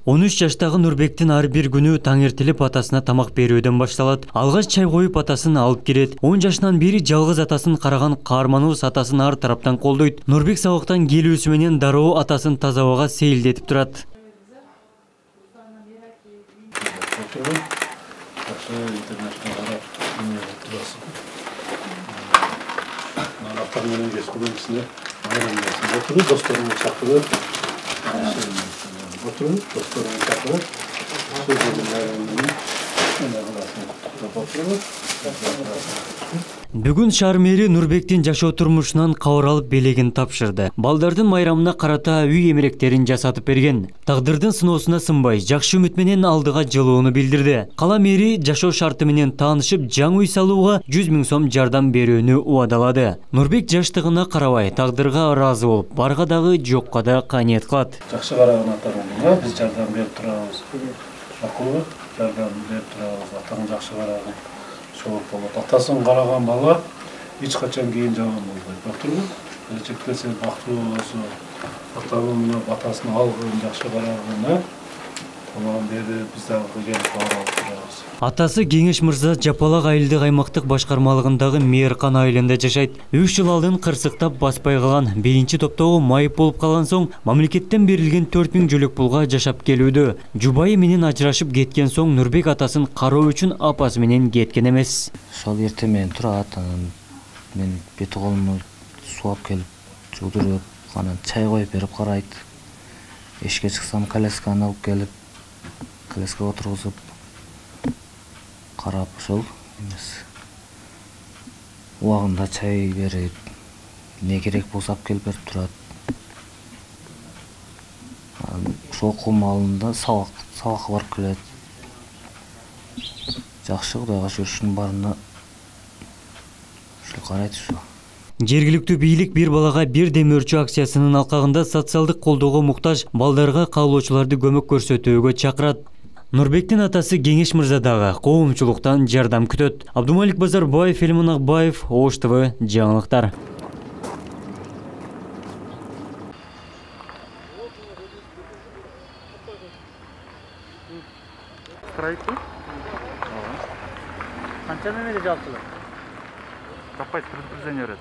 13 жаштагы Нурбектин ар бир күнү таң эртелип атасына тамак берүүдөн башталат. Алгач чай коюп атасын алып келет. 10 жашынан бери жалгыз атасын караган каарманыбыз атасын ар тараптан колдойт. Нурбек сабактан келүүсү менен дароо атасын таза абага сейилдетип турат. Oturun, dostlarımı çağırıp, Бүгүн шаар мэри Нурбектин жашоо турмушунан кабар алып белегин тапшырды. Балдардын майрамына карата үй эмеректерин жасатып берген. Тагдырдын сыноосуна сынбай, жакшы үмүт менен алдыга жылууну билдирди. Кала мэри жашоо шарты менен таанышып, жаңы үй салууга 100 000 сом жардам берүүнү убадалады. Нурбек жаштыгына карабай, тагдырга ыраазы болуп, барга дагы жокко да каанет кылат. Жакшы караган атаңызга биз жардам берип турабыз. Акылы жардам берип турабыз. Атаң жакшы караган. Атасын қараған бала ешқашан кейін жаман болмайды. Бақтырмын, келешекте сен бақытлы боласың. Атаның атасын алғын, жақсы қарағына, оған бері біз дағы келіп алып тұрамыз. Атасы Кеңеш мырза Жапалак айылдык аймактык башкармалыгындагы Мээркан айылында жашайт. 3 жыл алдын кырсыктап баспай калган, биринчи топтогу майып болуп калган соң мамлекеттен берилген 4000 жөлөк пулга жашап келүүдө. Жубайы менен ажырашып кеткен соң Нурбек атасын кароо үчүн апасы менен кеткен эмес. Шал эртең менен турат, мен бети колумду сууап келип, жуудуруп, анан чай коюп берип карайт. Эшикке чыксам колясканы алып келип, коляскага отургузуп карап ошол эмес. Убагында чай берип, не керек болсо алып келип берип турат. Ошол окуум алдында сабакка барып келет. Жакшы Кудайга шүгүр барына ушул карайт ушул. Жергиликтүү бийлик бир балага бир демөөрчү акциясынын алкагында социалдык колдоого муктаж балдарга каалоочуларды көмөк көрсөтүүгө чакырат. Нурбектин атасы Кеңеш мырза дагы коомчулуктан жардам күтөт. Абдумалик Базарбаев, Элман Акбаев, Ош ТВ жаңылыктар. Канча мемеде жаптылар? Таппайт предупреждение берет.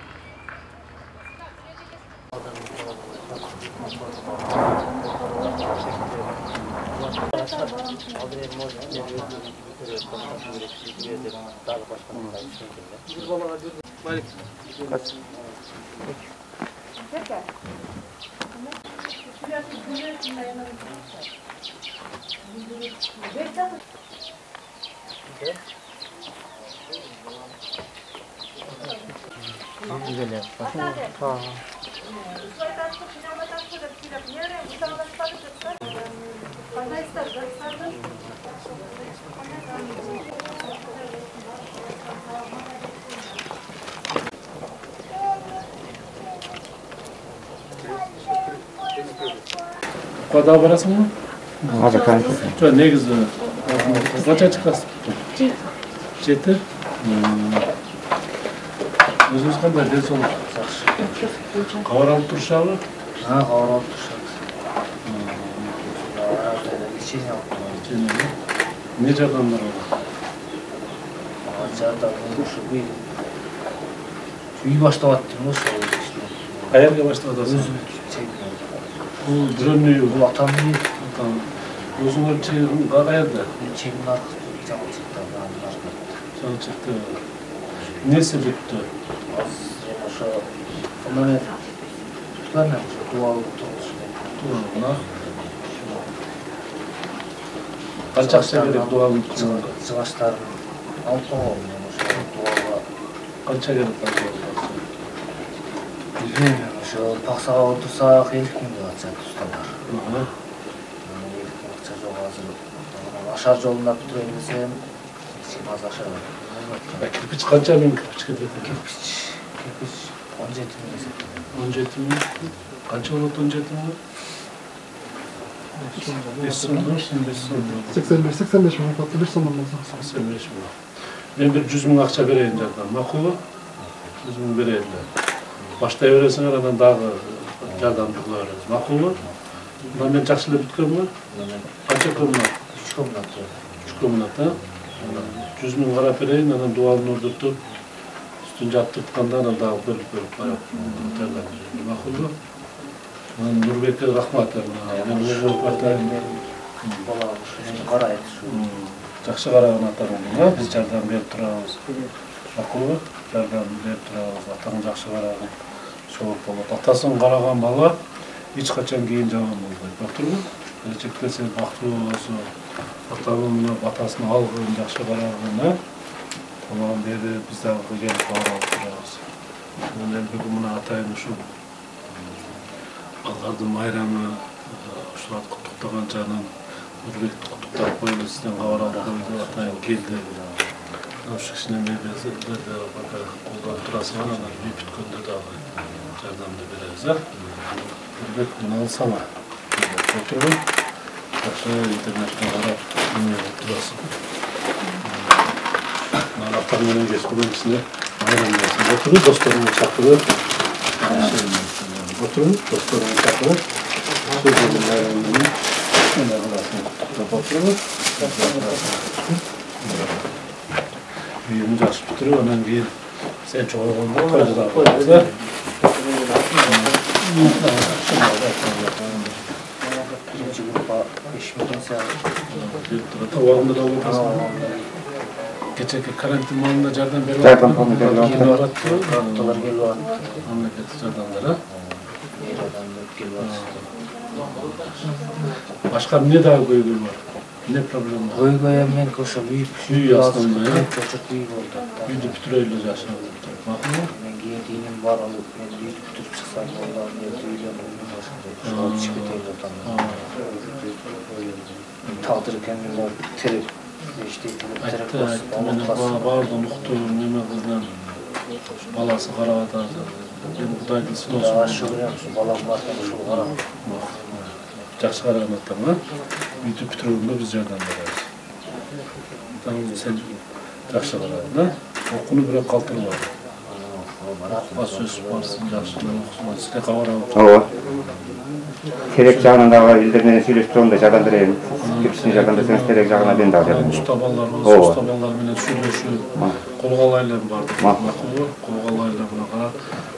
Куда барасың мı? Азыр канча? Жо, негизи кача чыкасың? 7. Өзүңүз кандай ден соолук жакшы? Кабар алып турушабы? Кабар алып турушат. Не жардамдар бар? Жардам ушу үй баштап аттым ошол. Каерге баштап атасың? Бул бирөөнү бул атамды өзүңөр чейин каерде? Чейин жаңы чыкты. Не себепті? Ошо мен дуалып турмушмун. Канча акча керек дуалып турганга? Чыгаштарын алып койгом мен ошо дуалга. Канча керек? Билбейм, ошо паксага отурсак 50 000 деп атышат усталар. 50 000 акча жок азыр. Ашар жолуна бүтүрөм десем, аз аша бар. Кирпич канча миң кирпич кетет? Кирпич 17 000 эсептейм. 17 000? Канча болот 17 000? 85 миң катты бир сомдон болсо. 85 миң. Мен бир 100 000 акча берейин жардам. Макулбу? 100 000 берейин да. Баштай бересиңер, анан дагы жардамды кыла беребиз. Макулбу? Мына мен жакшы эле бүткөнмүн? Канча комнат? 3 комнат. 3 комнат, а? 100 миң карап берейин, анан дуалын ордотуп, үстүн жаптыртканда анан дагы бөлүп барып. Макулбу? Анан Нурбекке рахмат. Мен өзүм атайын. Бала карайт. Жакшы караган атаңыз, биз жардам берип турабыз. Макулбу? Жардам берип турабыз. Атаң жакшы караган. Шоуп болот. Атасын караган бала эч качан кийин жаман болбойт. Доктурбу? Келечекте сен бактылуу болсо, атаңын мына батасын алгын, жакшы карагын, тамагын берип, биз дагы келип кабар алып турабыз. Мен бүгүн мына атайын ушул балдардын майрамы ушул куттуктаган жагынан Нурбекти куттуктап коелу, сизден кабар алып койду, атайын келди. Ошо кичине мебелерди колдонуп турасың, анан үй бүткөндө дагы жардамды беребиз, Нурбек, мына алсаңа. Oturun. Aşağı internetten arap dinleyip durasın. Araptan yine geç. Bunun içinde ayran versin. Oturun, dostlarını çakılır. Oturun, dostlarını çakılır. Sözünün ayranını hemen arasını kutup oturun. Büyüğümüz açıp bitirir. Ondan giyin. Sen çok olmalı. Koydu da koydu. Birinci grupa 5 milyon sağlık. Tavağında da olmasın. Geçeki karantin malında jardan berip Jardan pulunu berip attılar Doktorlar gelip var. Memleket jardamlara. Gelip var. Başka ne daha koyuyor var? Ne problem var? Koygoya men koşa büyük Büyük aslında ya. Çocuk büyük oldu. Büyüdü pütüreyle yaşadı. Bakın Ben giydiğinim var olup ben büyük tutup çıksam ondan bir tüyden oyunu başladı. Şu an çıkıtayım otanlar. Taldırırken bunlar terip. İşte terip aytты мен бардым уктум неме кызынан баласы карап атат мен кудайдын сыноосун Aşığı şu balam varken şu karam. жакшы караган атам бүйтүп бүтүргөндө биз жардам беребиз сен жакшы карагын окууну бирок калтырбады окуга сөз барсын жакшы окусун сизге кабар алып Ооба. Керек жагынан дагы илдер менен сүйлөшүп тургам да жардам берейин. Киришин жардам берсеңиз керек жагына мен дагы жардам берейин. уста балдар болсо уста балдар менен сүйлөшүп колго алайлы бардык макулбу колго алайлы мына кара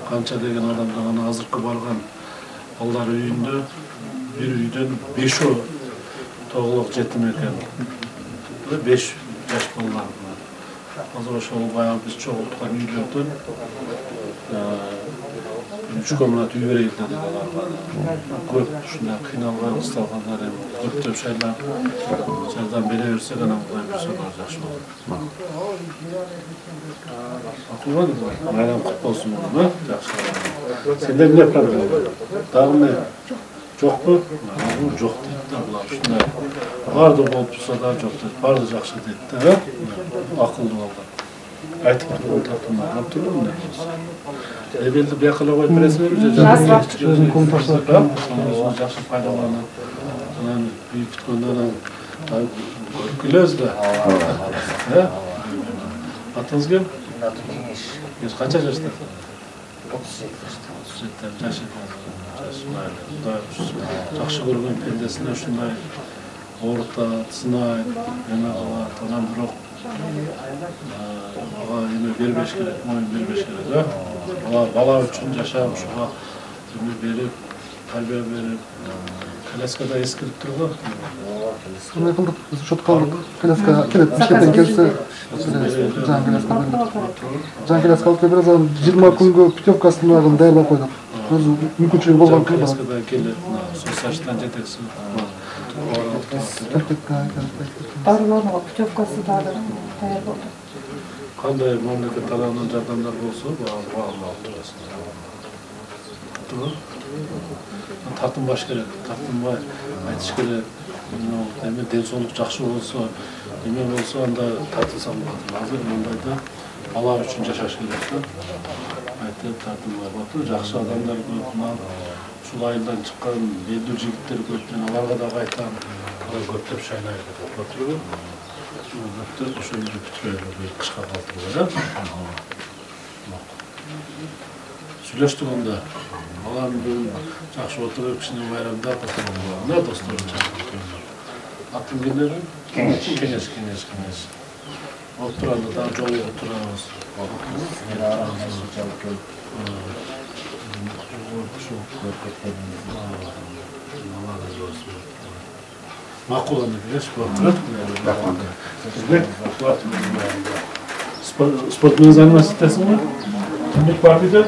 канча деген адамдар ана азыркы барган балдар үйүндө bir үйдөн 5 тоголок жетим экен 5 жаш балдар азыр ошол баягы биз чогулткан үйлөрдөн 3 комнат үй берейин дедик аларга көп ушундай кыйналган кысталгандар эми көптөп шайлап жардам бере берсек анан кудай буйрса жакшы болот акылбадыңбы майрам кут болсун жакшы сенде эмне проблема дагы эмне жокпу жок дейт да булар ушундай баарды болуп турса дагы жок дейт баарды жакшы дейт да акылдуу балдар айтып турган тартымдар калып турду мындай болсо эбелди бияка эле коюп бересиңерби же Өзүнүн комнатасы жакшы пайдаланып анан үй бүткөндөн анан көрүп келебиз да атыңыз ким Kengеш. канча жашта 37 yaşta. жаш жакшы көргөн пендесине ушундай оорутат сынайт эме кылат анан бирок ага эме бербеш керек моюн бербеш керек бала үчүн жашап ушуга эме берип тарбия берип коляскада эскирип турбу Сондай кылдык, биз шотко алдык. Коляска келет, бишкектен келсе, жаңы коляска берет. Жаңы коляска алып беребиз, анан 20 күнгө путевкасын багын даярдап койдук. Өзү мүмкүнчүлүгү болгон күн барат. коляскада келет соцсачтан жетекчи Барлығына путевкасы да даяр болды. кандай мамлекет тарабынан жардамдар болсо баарын алып турасың тартынбаш керек тартынбай айтыш керек эми ден соолук жакшы болсо эме болсо анда тартынсаң болот азыр мындайда бала үчүн жашаш керек да айтып тартынбай болот жакшы адамдар көп ушул айылдан чыккан элдүү жигиттер көп мен аларга дагы айтам көптөп шайлайлы отурбу көптөп ошо үйдү бүтүрөлү кышка калтырбай сүйлөштүк анда. Балам бүгүн жакшы отуруп кичине майрамда отурганда досторун чакырып. Атын келери? Кеңеш. Отурганда дагы жолугуп турабыз. Арамызды жалып келип. Макул аны келеш болот. Спортмен заниматься етесің ба? Кімдік бар дейді?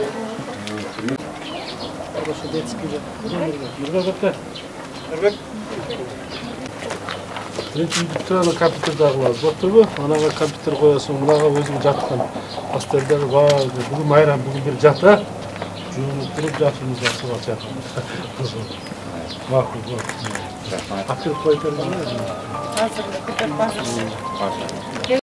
Ана компьютерді ағылаз. Бақтыр ба? Анаға компьютер қоясың, мынаға өзің жатқан астелдер бар. Бүгін майрам, бүгін бір жата. Жуынып тұрып жатырмыз бар, суға жақын. Мақыл. Ақыл қойып берді ме? Hazırlık, bir de bazı.